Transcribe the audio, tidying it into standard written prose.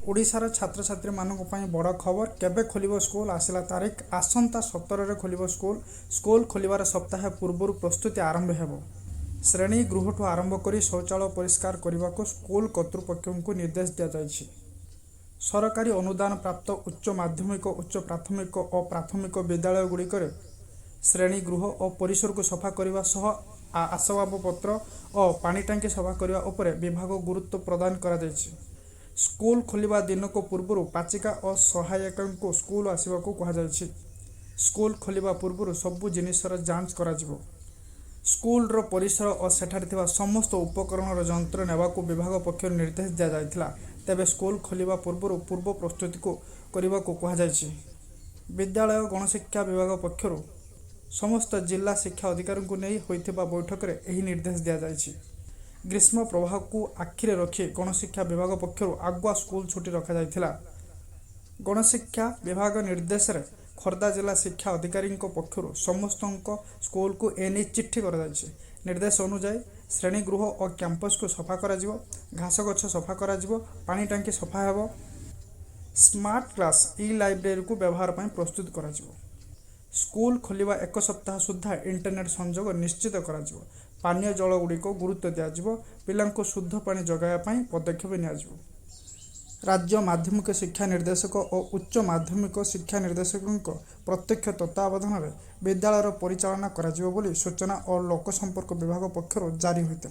ओडिशार छात्र छात्री मानक पई बड़ खबर केबे खोलिबो स्कूल आसिला तारीख आसंता 17 रे खोलिबो स्कूल खोलिबार सप्ताह पूर्व प्रस्तुति आरंभ हेबो। श्रेणी गृहठू आरंभ करी शौचालय परिष्कार करने को स्कूल कर्तृपक्ष को निर्देश दिया जायछि। सरकारी अनुदान प्राप्त उच्च माध्यमिक उच्च प्राथमिक और प्राथमिक विद्यालय गुड़िकर श्रेणी गृह और परिसर को सफा करने सह आसबाबपत्र और पानी टांकी सफा करने उपर विभाग गुरुत्व प्रदान करा जायछि। स्कूल खोलिबा दिन को पूर्व पाचिका और सहायक को स्कूल आसवा को कहुଯାଇଛି। स्कूल खोलिबा पूर्व सबु जिनिसर जांच करा जिवो। स्कूल रो परिसर और सेठार थिबा समस्त उपकरण यंत्र नेबाकू विभाग पक्ष निर्देश दिया जायथिला। तेबे स्कूल खोलिबा पूर्व प्रस्तुति को करने को कहुଯାଇଛି। विद्यालय गणशिक्षा विभाग पक्षरु समस्त जिला शिक्षा अधिकारी को नहीं होइथिबा बैठक रे एही निर्देश दिया जायछि। ग्रीष्म प्रवाह को आखिरे रखी गणशिक्षा विभाग पक्षरु आगुआ स्कूल छुट्टी रखा जायथिला। गणशिक्षा विभाग निर्देश रे खोर्धा जिला शिक्षा अधिकारी पक्षरु समस्त स्कूल को एने चिट्ठी कर जायछि। निर्देश अनुसार श्रेणी गृह और कैंपस को सफा करा जिवो, घास गछ सफा करा जिवो, पानी टांकी सफा हेबो, स्मार्ट क्लास ई लाइब्रेरी को व्यवहार पई प्रस्तुत करा जिवो। स्कूल खोलिबा एक सप्ताह सुधा इंटरनेट संजोग निश्चित करा जिवो। पानीय जल गुड़िक गुरुत्व दिज्व। पिला शुद्ध पानी जगाया पदक्षेप नियाजिवो। राज्य माध्यमिक शिक्षा निर्देशक और उच्च माध्यमिक शिक्षा निर्देशक प्रत्यक्ष तत्वावधान में विद्यालय परिचालना करा जिवो बोली सूचना और लोक संपर्क विभाग पक्षर जारी होता।